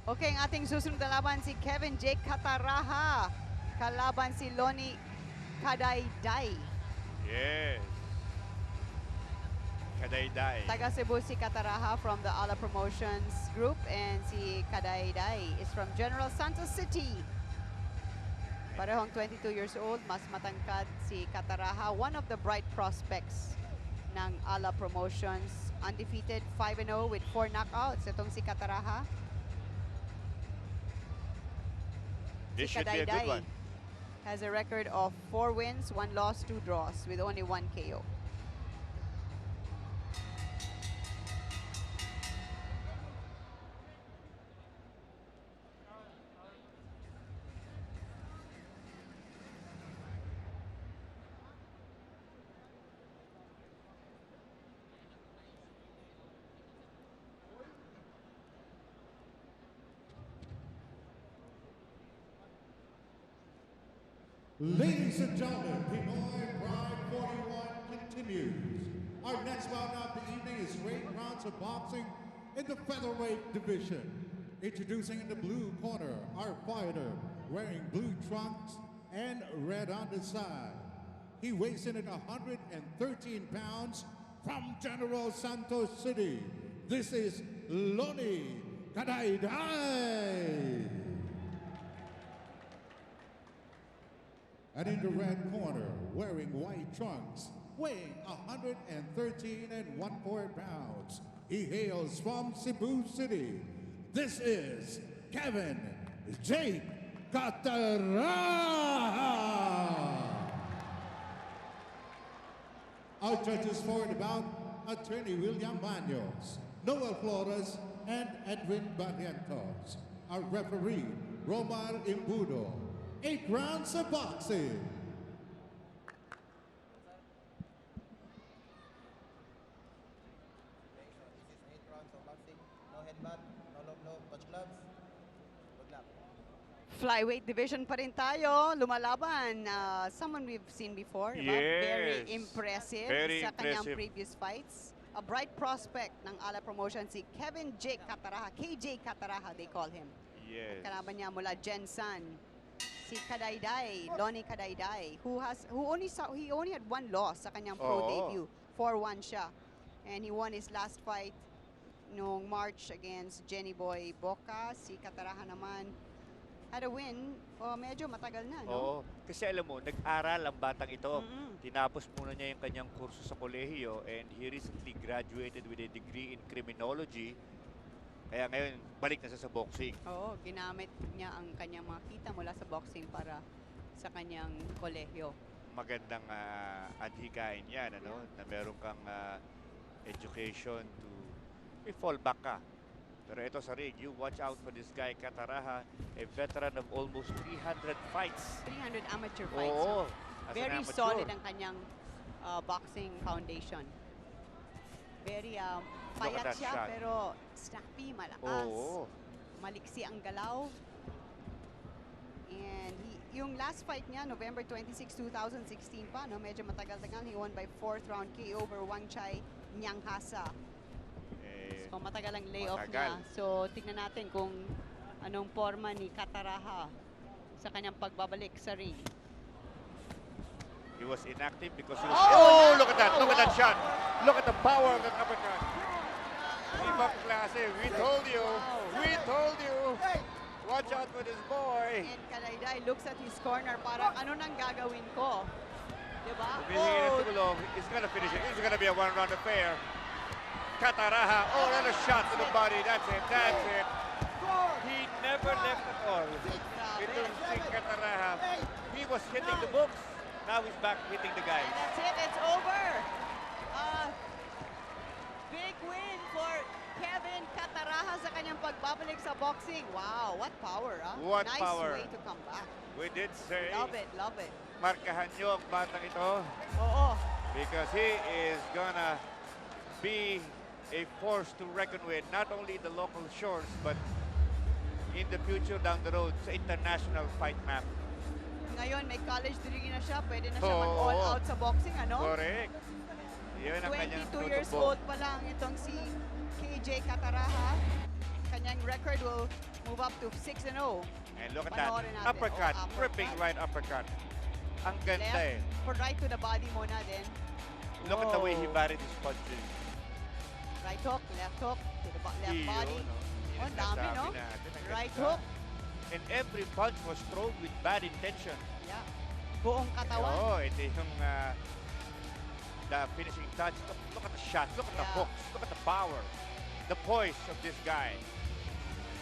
Okay, ang ating susunod na laban si Kevin J. Cataraha. Kalaban si Lonnie Kadayday. Yes. Kadayday. Taga Cebu si Cataraha from the Ala Promotions group and si Kadayday is from General Santos City. Parehong 22 years old, mas matangkad si Cataraha, one of the bright prospects ng Ala Promotions. Undefeated 5-0 with 4 knockouts. Itong si Cataraha. This Si should be a good Kadayday one. has a record of 4 wins, 1 loss, 2 draws with only 1 KO. Ladies and gentlemen, Pinoy Pride 41 continues. Our next bout of the evening is 8 rounds of boxing in the featherweight division. Introducing in the blue corner, our fighter wearing blue trunks and red on the side. He weighs in at 113 pounds from General Santos City. This is Lonnie Kadayday. And in the red corner, wearing white trunks, weighing 113 and 1/4 pounds. He hails from Cebu City. This is Kevin J. Cataraha. Our judges for the bout, Attorney William Baños, Noel Flores, and Edwin Barrientos. Our referee, Romar Imbudo. 8 rounds of boxing. Okay, so this is 8 rounds of boxing. No headbutt, no low blow, touch gloves. Good luck. Flyweight division pa rin tayo. Lumalaban. Someone we've seen before. Diba? Very Yes. impressive Very sa kanyang impressive. previous fights. A bright prospect ng Ala Promotion si Kevin J. Cataraha. KJ Cataraha, they call him. Yes. Kalaban niya mula Jensan. Si Kadayday, Lonnie Kadayday, he only had 1 loss sa kanyang pro Oo. debut. 4-1 siya. And he won his last fight noong March against Jenny Boy Boca. Si Cataraha naman had a win, medyo matagal na, no? Oo. Kasi alam mo, nag-aral ang batang ito. Mm-mm. Tinapos muna niya yung kanyang kurso sa kolehiyo and he recently graduated with a degree in criminology. Kaya ngayon, balik na siya sa boxing. Oo, ginamit niya ang kanyang mga kita mula sa boxing para sa kanyang kolehiyo. Magandang adhikain yan, ano? Na meron kang education to may fallback ka. Pero ito sa ring, you watch out for this guy, Cataraha, a veteran of almost 300 fights. 300 amateur fights. Oo. no? As an Very amateur. solid ang kanyang boxing foundation. Very Look at payat that siya, shot. pero snappy, malakas. Oo. Maliksi ang galaw. And yung last fight niya, November 26, 2016 pa, no? Medyo matagal-tagal. He won by 4th round KO over Wang Chai Nyanghasa. Eh, So matagal ang layoff matagal. niya. So tignan natin kung anong forma ni Cataraha sa kanyang pagbabalik sa ring. he was inactive because he was... Oh, look at that! Look at that wow. shot! Look at the power of that uppercut! Ibang klase. We told you! We told you! Watch out for this boy! And Kadayday looks at his corner, parang ano nang gagawin ko? Diba? Humihingi ng tulong. He's gonna finish it. This is gonna be a one-round affair. Cataraha. Oh, another shot to the body. That's it. That's it. He never left at all. Itong si Cataraha. He was hitting the books. Now he's back hitting the guys. And that's it. It's over. Big win for Kevin Cataraha sa kanyang pagbabalik sa boxing. Wow, what power, ah? What nice power. way to come back. We did say, Love it, love it. markahan nyo ang batang ito Oo. because he is gonna be a force to reckon with, not only in the local shores, but in the future down the road sa international fight map. Ngayon, may college degree na siya. Pwede na siya Oo. mag-all out sa boxing, ano? Correct. Yun ang kanyang 22 years tutubo. old pa lang itong si KJ Cataraha. Kanyang record will move up to 6-0. And look at that. Panoorin natin. Uppercut. Oh, Ripping right uppercut. Ang ganda eh. For right to the body muna din. Look at the way he Oh. varied his punches. Right hook, left hook, to the left Iyo, body. no? Oh, ang dami, no? Sinasabi natin, ang Right ganda. hook. And every punch was thrown with bad intention. Yeah. Buong katawan. Oh, ito yung the finishing touch. Look at the shots. Look at the Yeah. hooks. Look at the power. The poise of this guy.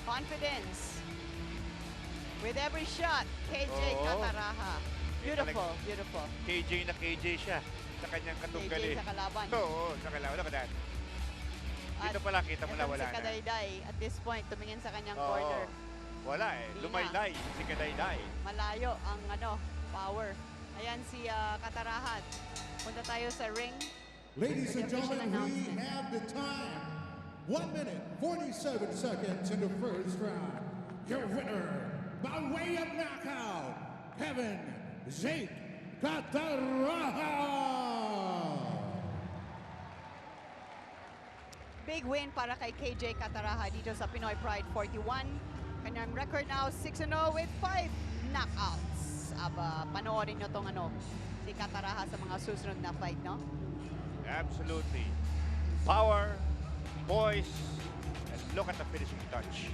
Confidence. With every shot, KJ Oo. Kataraha. Beautiful, beautiful. KJ na KJ siya sa kanyang katunggali. KJ sa kalaban. Oo, sa kalaban. Look at that. Dito At pala kita mo na etong wala si na. Kadayday, at this point, tumingin sa kanyang Oo. corner. Wala eh. Hindi na. Lumaylay si Kadayday. Malayo ang power. Ayan si Katarahan. Punta tayo sa ring. Ladies and The official gentlemen, we announcement. have the time. 1 minute, 47 seconds in the first round. Your winner, by way of knockout, Kevin Zeke Cataraha. Big win para kay KJ Kataraha dito sa Pinoy Pride 41. Kanyang record now 6-0 with 5 knockouts. Aba, panoorin nyo tong si Kataraha sa mga susunod na fight, no? Absolutely. Power, poise, and look at the finishing touch.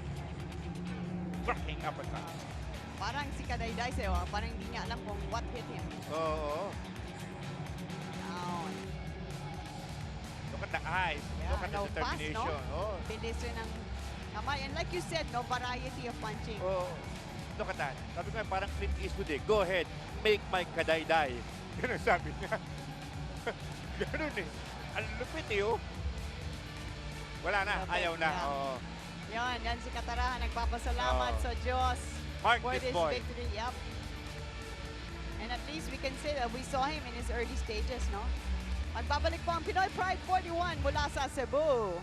Cracking uppercut. Parang si Kadayday sa'yo, parang hindi niya alam kung what hit him. Oo. Down. Look at the eyes. Yeah, Look at the fast, determination. no? Oh. Bilis rin ng kamay. And like you said, no, variety of punching. Oh. Look at that. Sabi ko, parang Clint Eastwood eh. Go ahead. Make my Kadayday. Ganun sabi niya. Ganun eh. Ang lupit eh, oh. Wala na. Lupit, Ayaw na. yeah. Oo. Yan si Kataraha. Nagpapasalamat Oh. sa Diyos Mark for this this boy. victory. Yep. And at least we can say that we saw him in his early stages, no? Magbabalik po ang Pinoy Pride 41 mula sa Cebu.